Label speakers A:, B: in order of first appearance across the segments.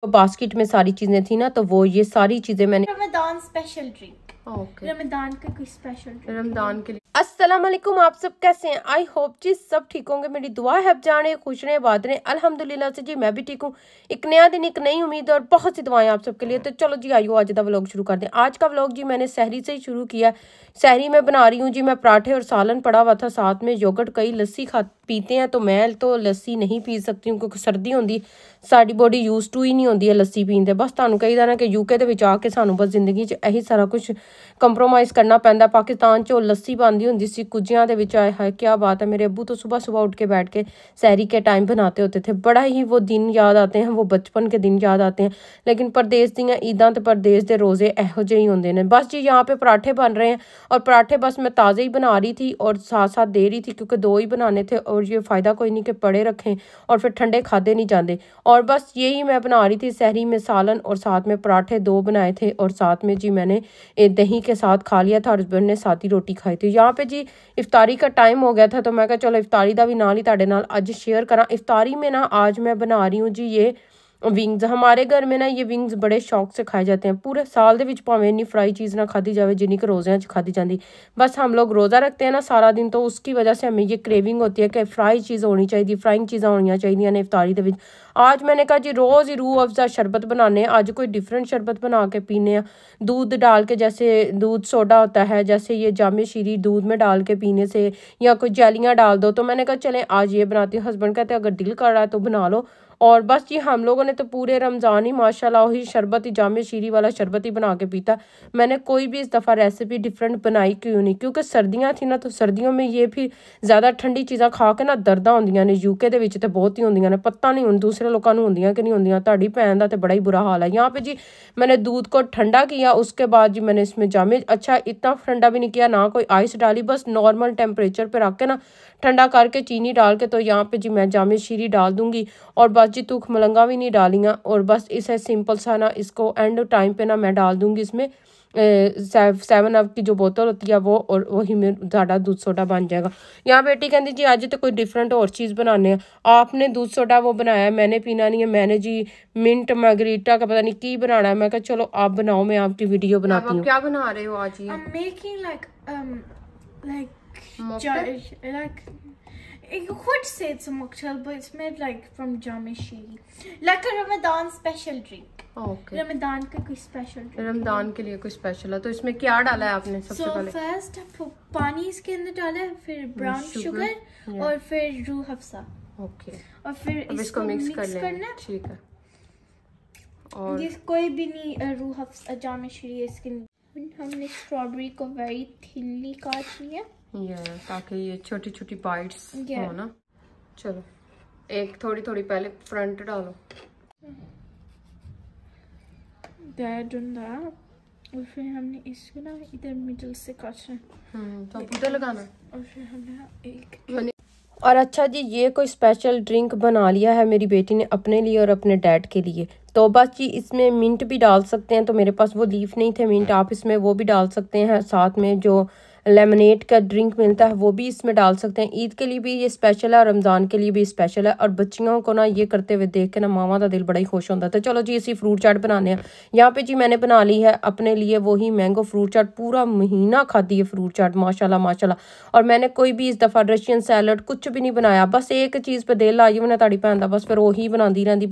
A: तो बास्केट में सारी चीजें थी ना, तो वो ये सारी चीजें मैंने
B: Ramzan special drink.
A: Okay,
B: Ramzan का कोई स्पेशल ड्रिंक
A: रमजान के लिए। अस्सलाम वालेकुम, आप सब कैसे हैं? आई होप जी सब ठीक होंगे। मेरी दुआ है आप जाने खुश रहें, बात रहें। अल्हम्दुलिल्लाह से जी मैं भी ठीक हूँ। एक नया दिन, एक नई उम्मीद और बहुत सी दुआएं आप सबके लिए। तो चलो जी आइयो आज का व्लॉग शुरू कर दें। आज का व्लॉग जी मैंने सहरी से ही शुरू किया। सहरी में बना रही हूँ जी मैं पराठे और सालन पड़ा हुआ था, साथ में योगर्ट। कई लस्सी पीते हैं, तो मैं तो लस्सी नहीं पी सकती हूँ क्योंकि सर्दी होंगी, साड़ी बॉडी यूज टू ही नहीं होती है लस्सी पीते। बस ਤੁਹਾਨੂੰ ਕਹੀਦਾ ਨਾ ਕਿ यूके ਦੇ ਵਿੱਚ ਆ ਕੇ ਸਾਨੂੰ ਬਸ ਜ਼ਿੰਦਗੀ 'ਚ ਇਹੀ ਸਾਰਾ ਕੁਝ ਕੰਪਰੋਮਾਈਜ਼ ਕਰਨਾ ਪੈਂਦਾ। ਪਾਕਿਸਤਾਨ 'ਚ ਉਹ ਲੱਸੀ ਬਣਦੀ ਹੁੰਦੀ ਸੀ ਕੁੱਜਿਆਂ ਦੇ ਵਿੱਚ। आए हाय क्या बात है, मेरे अब्बू तो सुबह सुबह उठ के बैठ के सहरी के टाइम बनाते होते थे। बड़ा ही वो दिन याद आते हैं, वो बचपन के दिन याद आते हैं। लेकिन परदेस दियाँ ईदां ते परदेस दे रोज़े एहो ਜਿਹੇ ही होंगे ने। बस जी यहाँ पे पराठे बन रहे हैं और पराठे बस मैं ताज़े ही बना रही थी और साथ साथ दे रही थी क्योंकि दो ही बनाने थे और ये फ़ायदा कोई नहीं कि पड़े रखें और फिर ठंडे खाते नहीं जाते। और बस यही मैं बना रही थी सहरी में सालन और साथ में पराठे दो बनाए थे और साथ में जी मैंने दही के साथ खा लिया था और हस्बैंड ने साथ ही रोटी खाई थी। यहाँ पे जी इफ्तारी का टाइम हो गया था तो मैं कहा चलो इफ्तारी का भी नाल ही तुहाडे नाल अज शेयर करा। इफ्तारी में ना आज मैं बना रही हूँ जी ये विंग्स। हमारे घर में ना ये विंग्स बड़े शौक से खाए जाते हैं। पूरे साल दे विच भावें इन्नी फ्राई चीज़ ना खाधी जाए जिन्नी कि रोज़ियां च खाधी जाती। बस हम लोग रोज़ा रखते हैं ना सारा दिन, तो उसकी वजह से हमें ये क्रेविंग होती है कि फ्राई चीज़ होनी चाहिए, फ्राइंग चीज़ें होनी चाहिए ने इफ्तारी दे विच। आज मैंने कहा जी रोज़ ही रूह अफ़ज़ा शरबत बनाने, आज कोई डिफरेंट शरबत बना के पीने। दूध डाल के, जैसे दूध सोडा होता है, जैसे ये जामे शीरी दूध में डाल के पीने से, या कोई जेलियाँ डाल दो। तो मैंने कहा चलें आज ये बनाती हूँ। हस्बैंड कहते अगर दिल कर रहा है तो बना लो। और बस जी हम लोगों ने तो पूरे रमज़ान ही माशाल्लाह वही शरबत ही, जामे शीरी वाला शरबत ही बना के पीता। मैंने कोई भी इस दफ़ा रेसिपी डिफरेंट बनाई क्यों नहीं, क्योंकि सर्दियाँ थी ना, तो सर्दियों में ये फिर ज़्यादा ठंडी चीज़ां खा के ना दर्दां होंदियां ने। यूके दे विच ते बहुत ही होंदियां ने, पता नहीं हुण दूसरे लोगों को होंदियां कि नहीं होंदियां। तुहाडी भैन दा ते बड़ा ही बुरा हाल है। यहाँ पे जी मैंने दूध को ठंडा किया, उसके बाद जी मैंने इसमें जामे, अच्छा इतना ठंडा भी नहीं किया, ना कोई आइस डाली, बस नॉर्मल टेम्परेचर पे रख के ना ठंडा करके चीनी डाल के, तो यहाँ पे जी मैं जामे शीरी डाल दूंगी। और बस जी तुख मलंगा भी नहीं डालियाँ और बस इसे सिंपल सा ना इसको एंड टाइम पे ना मैं डाल दूंगी इसमें 7 अप की जो बोतल होती है वो, और वही में ज़्यादा दूध सोडा बन जाएगा। यहाँ बेटी कहती जी आज तो कोई डिफरेंट और चीज़ बनाने हैं। आपने दूध सोडा वो बनाया है, मैंने पीना नहीं है। मैंने जी मिंट मार्गरीटा का पता नहीं की बनाना है। मैं कहा चलो आप बनाओ, मैं आपकी वीडियो बनाती हूँ। क्या बना रहे हो आज? ये
B: you could say it's a mocktail, but it's made like from jam shiri, like a Ramadan special drink.
A: Okay,
B: Ramzan का कोई स्पेशल ड्रिंक।
A: रमजान के लिए कोई स्पेशल है। तो इसमें क्या डाला है आपने सबसे पहले?
B: फर्स्ट पानी इसके अंदर डाला, फिर ब्राउन शुगर और फिर रूह अफ़ज़ा।
A: ओके,
B: और फिर
A: इसको मिक्स करना। ठीक है। और
B: कोई भी नहीं रूह अफ़ज़ा जामे शीरी इसके। हमने स्ट्रॉबेरी को वेरी थिनली काट लिया
A: ताकि ये छोटी छोटी बाइट्स हो ना। चलो एक थोड़ी थोड़ी पहले फ्रंट डालो,
B: और फिर हमने इसको ना इधर मिडल से काटना,
A: तो इधर लगाना,
B: और फिर हमने एक
A: और अच्छा जी ये कोई स्पेशल ड्रिंक बना लिया है मेरी बेटी ने अपने लिए और अपने डैड के लिए। तो बस जी इसमें मिंट भी डाल सकते हैं, तो मेरे पास वो लीफ नहीं थे मिंट, आप इसमें वो भी डाल सकते हैं। साथ में जो लेमनेड का ड्रिंक मिलता है वो भी इसमें डाल सकते हैं। ईद के लिए भी ये स्पेशल है और रमज़ान के लिए भी स्पेशल है। और बच्चियों को ना ये करते हुए देख के ना मामा का दिल बड़ा ही खुश होता है। तो चलो जी इसी फ्रूट चाट बनाने हैं। यहाँ पे जी मैंने बना ली है अपने लिए वही मैंगो फ्रूट चाट। पूरा महीना खाती है फ्रूट चाट माशाल्लाह माशाल्लाह। और मैंने कोई भी इस दफ़ा रशियन सैलड कुछ भी नहीं बनाया, बस एक चीज़ पर दिल आई मैंने ताड़ी भैन दा, बस फिर वही बनाती रहती,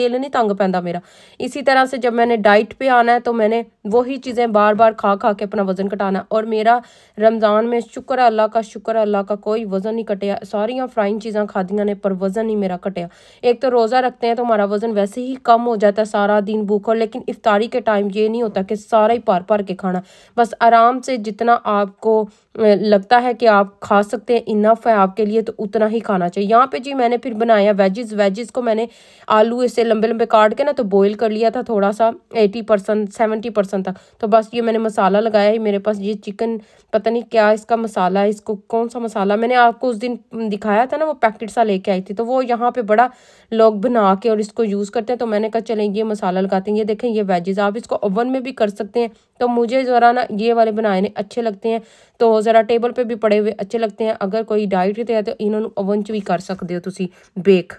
A: दिल नहीं तंग पैंदा मेरा। इसी तरह से जब मैंने डाइट पे आना है तो मैंने वही चीज़ें बार बार खा खा के अपना वजन घटाना। और मेरा रमज़ान में शुक्र है अल्लाह का कोई वज़न नहीं कटिया। सारियां फ्राइंग चीज़ें खादियां ने पर वज़न नहीं मेरा कटिया। एक तो रोज़ा रखते हैं तो हमारा वज़न वैसे ही कम हो जाता है सारा दिन भूखा, लेकिन इफ्तारी के टाइम ये नहीं होता कि सारा ही भर के खाना। बस आराम से जितना आपको लगता है कि आप खा सकते हैं, इनफ है आपके लिए, तो उतना ही खाना चाहिए। यहाँ पे जी मैंने फिर बनाया वेजिस को मैंने आलू ऐसे लंबे लंबे काट के ना तो बॉईल कर लिया था थोड़ा सा 80% 70% तक। तो बस ये मैंने मसाला लगाया है। मेरे पास ये चिकन पता नहीं क्या इसका मसाला है, इसको कौन सा मसाला मैंने आपको उस दिन दिखाया था ना, वो पैकेट सा लेके आई थी, तो वो यहाँ पे बड़ा लोग बना के और इसको यूज़ करते हैं। तो मैंने कहा चलें ये मसाला लगाते हैं। ये देखें ये वेजिस, आप इसको ओवन में भी कर सकते हैं। तो मुझे ज़रा ना ये वाले बनाए अच्छे लगते हैं, तो ज़रा टेबल पे भी पड़े हुए अच्छे लगते हैं। अगर कोई डाइट ते है तो इन्होंने ओवन च भी कर सकते हो तुसी बेक।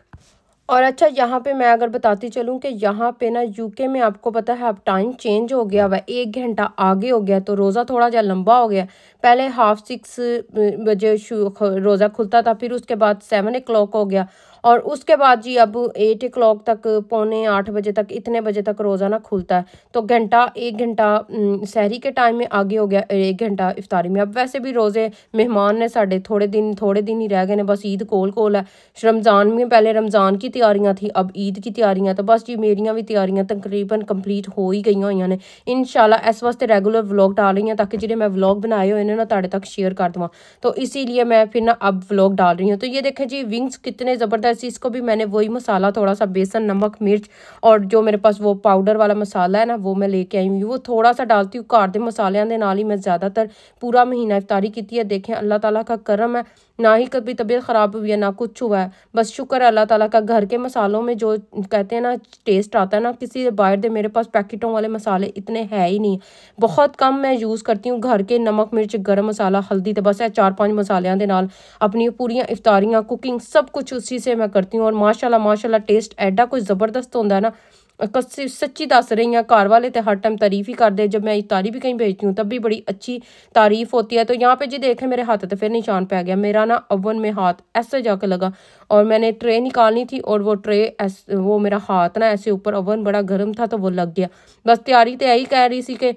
A: और अच्छा यहाँ पे मैं अगर बताती चलूँ कि यहाँ पे ना यूके में आपको पता है अब टाइम चेंज हो गया हुआ है, 1 घंटा आगे हो गया, तो रोज़ा थोड़ा जा लंबा हो गया। पहले 6:30 बजे रोज़ा खुलता था, फिर उसके बाद 7 o'clock हो गया, और उसके बाद जी अब 8 o'clock तक, 7:45 बजे तक, इतने बजे तक रोज़ा ना खुलता है। तो घंटा 1 घंटा सहरी के टाइम में आगे हो गया, 1 घंटा इफ्तारी में। अब वैसे भी रोज़े मेहमान ने साढ़े थोड़े दिन ही रह गए ने, बस ईद कोल है। रमज़ान में पहले रमज़ान की तैयारियां थी, अब ईद की तैयारियां, तो बस जी मेरियां भी तैयारियां तकरीबन कंप्लीट हो ही गई हुई ने। इंशाल्लाह इस वास्ते रेगुलर व्लॉग डाल रही हूँ ताकि जिन्हें मैं व्लॉग बनाए हुए ने ना तुहाडे तक शेयर कर दूँ, तो इसीलिए मैं फिर ना अब व्लॉग डाल रही हूँ। तो ये देखें जी विंग्स कितने ज़बरदस्त, इसको भी मैंने वही मसाला, थोड़ा सा बेसन, नमक, मिर्च, और जो मेरे पास वो पाउडर वाला मसाला है ना वो मैं लेके आई हुई, वो थोड़ा सा डालती हूँ। घर के मसालियां दे नाल ही मैं ज़्यादातर पूरा महीना इफ्तारी की है। देखें अल्लाह ताला का करम है, ना ही कभी तबीयत ख़राब हुई है ना कुछ हुआ है, बस शुक्र है अल्लाह ताला का। घर के मसालों में जो कहते हैं ना टेस्ट आता है ना, किसी बाहर दे मेरे पास पैकेटों वाले मसाले इतने है ही नहीं, बहुत कम मैं यूज़ करती हूँ घर के। नमक, मिर्च, गरम मसाला, हल्दी, तो बस है 4-5 मसालियां दे नाल अपनी पूरियां इफ्तारियां, कुकिंग सब कुछ उसी से मैं करती हूँ। और माशाल्लाह माशाल्लाह टेस्ट एडा कोई ज़बरदस्त होता है ना, सच्ची दस रही हैं। घर वाले तो हर टाइम तारीफ ही करते, जब मैं इफ्तारी भी कहीं भेजती हूँ तब भी बड़ी अच्छी तारीफ होती है। तो यहाँ पे जी देखें मेरे हाथ तो फिर निशान पै गया, मेरा ना ओवन में हाथ ऐसे जाके लगा, और मैंने ट्रे निकालनी थी और वो ट्रे वो मेरा हाथ ना ऐसे ऊपर, ओवन बड़ा गर्म था तो वो लग गया। बस तैयारी तो यही कह रही सी कि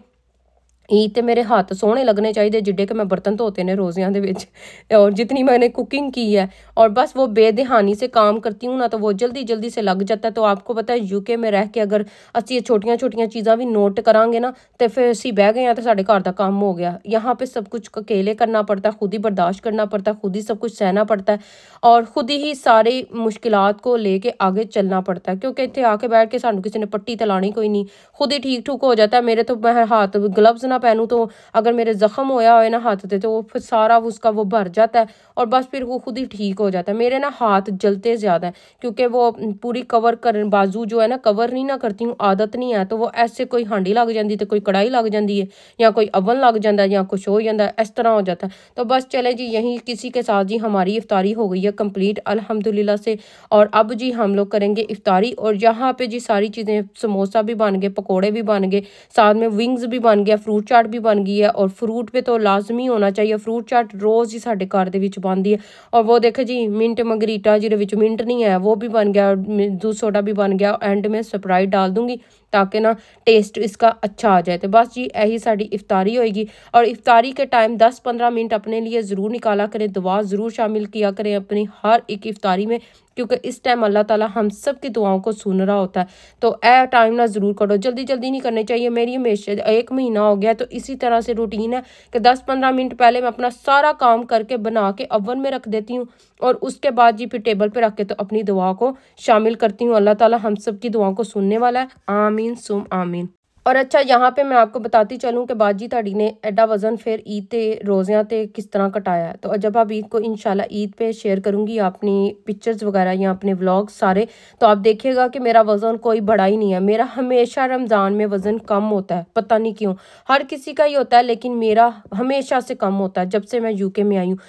A: ईद ते मेरे हाथ सोहने लगने चाहिए जिड्डे कि मैं बर्तन धोते ने रोज़ियां दे विच, और जितनी मैंने कुकिंग की है, और बस वो बेदहानी से काम करती हूँ ना तो वो जल्दी जल्दी से लग जाता है। तो आपको पता है यूके में रह के अगर असं ये छोटिया छोटिया चीज़ां भी नोट करांगे ना तो फिर असी बह गए हैं तो साढ़े घर का काम हो गया। यहाँ पे सब कुछ अकेले करना पड़ता है, खुद ही बर्दाश्त करना पड़ता है, खुद ही सब कुछ सहना पड़ता है, और खुद ही सारी मुश्किलात को लेके आगे चलना पड़ता है। क्योंकि इतने आके बैठ के सानू किसी ने पट्टी तो लानी कोई नहीं, खुद ही ठीक ठुक हो जाता है। मेरे तो मैं हाथ ग्लव्स ना पहनूं तो अगर मेरे जख्म होया हो ना हाथ से तो वो फिर सारा उसका वो भर जाता है, और बस फिर वो खुद ही ठीक हो जाता है। मेरे ना हाथ जलते ज़्यादा है क्योंकि वो पूरी कवर कर, बाजू जो है ना कवर नहीं ना करती हूँ, आदत नहीं है, तो वो ऐसे कोई हांडी लग जाती तो कोई कढ़ाई लग जाती है, या कोई अवन लग जाता है, या कुछ हो जाता है, इस तरह हो जाता है। तो बस चले जी यहीं किसी के साथ जी हमारी इफ्तारी हो गई है कंप्लीट अल्हम्दुलिल्लाह से। और अब जी हम लोग करेंगे इफ्तारी, और यहाँ पे जी सारी चीज़ें, समोसा भी बन गए, पकौड़े भी बन गए, साथ में विंग्स भी बन गया, फ्रूट चाट भी बन गई है, और फ्रूट पे तो लाजमी होना चाहिए, फ्रूट चाट रोज़ ही साढ़े घर दे विच बनदी है। और वो देखे जी मिंट मगरीटा जिहदे विच मिंट नहीं है वो भी बन गया, दूध सोडा भी बन गया, एंड में स्प्राइट डाल दूंगी ताकि ना टेस्ट इसका अच्छा आ जाए। तो बस जी यही साड़ी इफ्तारी होएगी। और इफ्तारी के टाइम 10-15 मिनट अपने लिए ज़रूर निकाला करें, दुआ ज़रूर शामिल किया करें अपनी हर एक इफ्तारी में, क्योंकि इस टाइम अल्लाह ताला हम सब की दुआओं को सुन रहा होता है। तो ए टाइम ना ज़रूर करो, जल्दी जल्दी नहीं करनी चाहिए। मेरी हमेशा 1 महीना हो गया तो इसी तरह से रूटीन है कि 10-15 मिनट पहले मैं अपना सारा काम करके बना के ओवन में रख देती हूँ, और उसके बाद जी फिर टेबल पे रख के तो अपनी दुआ को शामिल करती हूँ। अल्लाह ताला हम सब की दुआओं को सुनने वाला है, आमीन सुम आमीन। और अच्छा यहाँ पे मैं आपको बताती चलूँ कि बाजी ताड़ी ने एडा वज़न फिर ईद ते रोज़ियां ते किस तरह कटाया है। तो जब आप ईद को इंशाल्लाह ईद पे शेयर करूँगी अपनी पिक्चर्स वगैरह या अपने व्लॉग सारे, तो आप देखिएगा कि मेरा वज़न कोई बड़ा ही नहीं है। मेरा हमेशा रमज़ान में वज़न कम होता है, पता नहीं क्यों, हर किसी का ही होता है लेकिन मेरा हमेशा से कम होता है। जब से मैं यूके में आई हूँ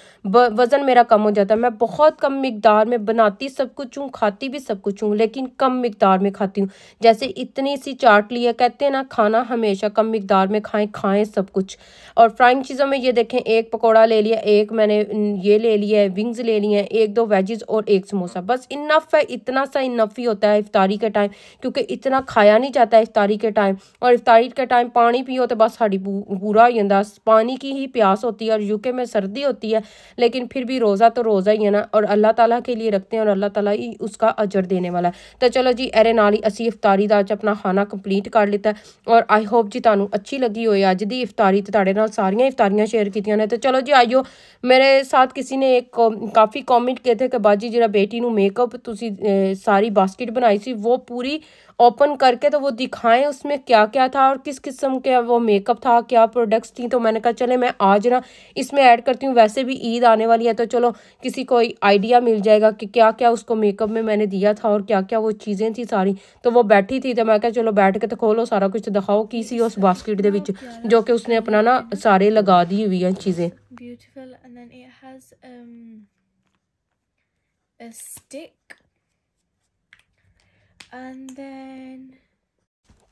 A: वज़न मेरा कम हो जाता है। मैं बहुत कम मिकदार में बनाती सब कुछ हूँ, खाती भी सब कुछ हूँ, लेकिन कम मिकदार में खाती हूँ। जैसे इतनी सी चाट ली है, कहते हैं ना खाना हमेशा कम मिकदार में खाएं सब कुछ। और फ्राइंग चीज़ों में ये देखें, एक पकौड़ा ले लिया, एक मैंने ये ले लिया है, विंग्स ले लिए हैं, 1-2 वेजिस और एक समोसा, बस इनफ है। इतना सा इनफ ही होता है इफ्तारी के टाइम, क्योंकि इतना खाया नहीं जाता है इफ्तारी के टाइम। और इफ्तारी के टाइम पानी पियो तो बस साड़ी पूरा हो जाता, पानी की ही प्यास होती है। और यूके में सर्दी होती है लेकिन फिर भी रोज़ा तो रोज़ा ही है ना, और अल्लाह ताला के लिए रखते हैं और अल्लाह ताला ही उसका अजर देने वाला है। तो चलो जी एरे नाल ही असी इफ्तारी दा अपना खाना कंप्लीट कर लिता है। और आई होप जी तुहानू अच्छी लगी होए अज दी इफ्तारी, तो तुहाडे नाल सारियां इफ्तारियां शेयर कीतियां ने। तो चलो जी आइयो, मेरे साथ किसी ने एक काफ़ी कॉमेंट किए थे कि बाजी जरा बेटी नू मेकअप तुसी सारी बास्केट बनाई सी, वो पूरी ओपन करके तो वो दिखाएं उसमें क्या क्या था और किस किस्म के वो मेकअप था, क्या प्रोडक्ट्स थी। तो मैंने कहा चले मैं आज ना इसमें ऐड करती हूँ, वैसे भी ईद आने वाली है तो चलो किसी को आइडिया मिल जाएगा कि क्या क्या उसको मेकअप में मैंने दिया था और क्या क्या वो चीज़ें थी सारी। तो वो बैठी थी तो मैं कहा चलो बैठ के तो खोलो सारा कुछ दिखाओ की सी उस बास्केट दे विच, जो कि उसने अपना ना सारे लगा दी हुई है चीज़ें।
B: Beautiful, and then it has a stick And then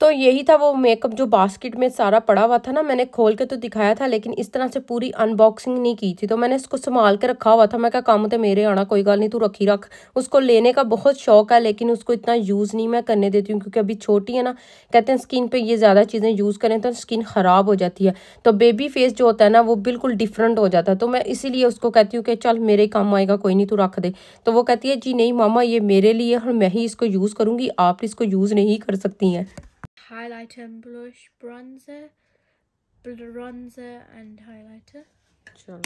A: तो यही था वो मेकअप जो बास्केट में सारा पड़ा हुआ था ना, मैंने खोल के तो दिखाया था लेकिन इस तरह से पूरी अनबॉक्सिंग नहीं की थी। तो मैंने इसको संभाल के रखा हुआ था। मैं क्या काम तो मेरे आना, कोई गल नहीं, तू रखी रख। उसको लेने का बहुत शौक है लेकिन उसको इतना यूज़ नहीं मैं करने देती हूँ क्योंकि अभी छोटी है ना। कहते हैं स्किन पे ये ज़्यादा चीज़ें यूज़ करें तो स्किन ख़राब हो जाती है। तो बेबी फेस जो होता है ना वो बिल्कुल डिफरेंट हो जाता है। तो मैं इसीलिए उसको कहती हूँ कि चल मेरे काम आएगा, कोई नहीं, तू रख दे। तो वो कहती है जी नहीं मामा, ये मेरे लिए और मैं ही इसको यूज़ करूँगी, आप इसको यूज़ नहीं कर सकती हैं।
B: highlighter and blush, bronzer and highlighter.
A: चलो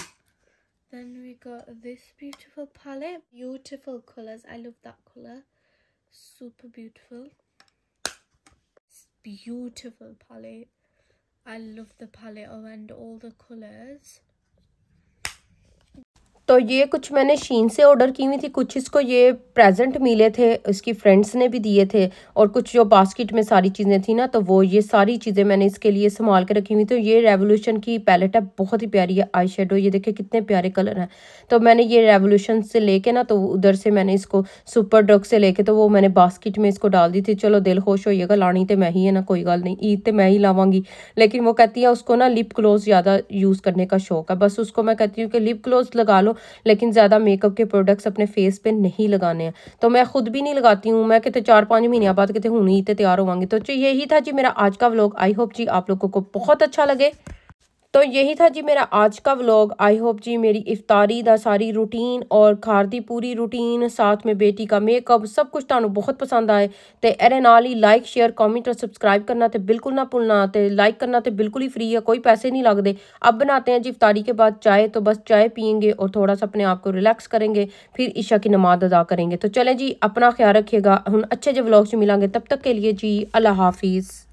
B: Then we got this beautiful palette, beautiful colors. I love that color, super beautiful. It's beautiful palette. I love the palette and all the colors.
A: तो ये कुछ मैंने शीन से order की हुई थी, कुछ इसको ये प्रेजेंट मिले थे, इसकी फ्रेंड्स ने भी दिए थे। और कुछ जो बास्केट में सारी चीज़ें थी ना, तो वो ये सारी चीज़ें मैंने इसके लिए संभाल के रखी हुई। तो ये रेवोल्यूशन की पैलेट है, बहुत ही प्यारी है आई शेडो। ये देखिए कितने प्यारे कलर हैं। तो मैंने ये रेवोल्यूशन से लेके ना, तो उधर से मैंने इसको सुपर ड्रग से लेके तो वो मैंने बास्केट में इसको डाल दी थी। चलो दिल खुश होइएगा, लानी तो मैं ही है ना, कोई गल नहीं, ईद तो मैं ही लावांगी। लेकिन वो कहती है उसको ना लिप ग्लोज ज़्यादा यूज़ करने का शौक है। बस उसको मैं कहती हूँ कि लिप ग्लोज लगा लो लेकिन ज़्यादा मेकअप के प्रोडक्ट्स अपने फेस पे नहीं लगाने हैं। तो मैं खुद भी नहीं लगाती हूँ। मैं कहते 4-5 महीने बाद कहते हूँ ही तैयार होवांगी। तो यही था जी मेरा आज का व्लॉग। आई होप जी आप लोगों को बहुत अच्छा लगे। तो यही था जी मेरा आज का व्लॉग। आई होप जी मेरी इफ्तारी दा सारी रूटीन और घर दी पूरी रूटीन साथ में बेटी का मेकअप सब कुछ तुहानू बहुत पसंद आए। तो एरे नाल ही लाइक शेयर कमेंट और सब्सक्राइब करना तो बिल्कुल ना भूलना। तो लाइक करना तो बिल्कुल ही फ्री है, कोई पैसे नहीं लगते। अब बनाते हैं जी इफ्तारी के बाद चाय। तो बस चाय पियेंगे और थोड़ा सा अपने आप को रिलैक्स करेंगे, फिर ईशा की नमाज अदा करेंगे। तो चलें जी, अपना ख्याल रखिएगा। हम अच्छे जो व्लॉग से मिलेंगे, तब तक के लिए जी अल्लाह हाफिज़।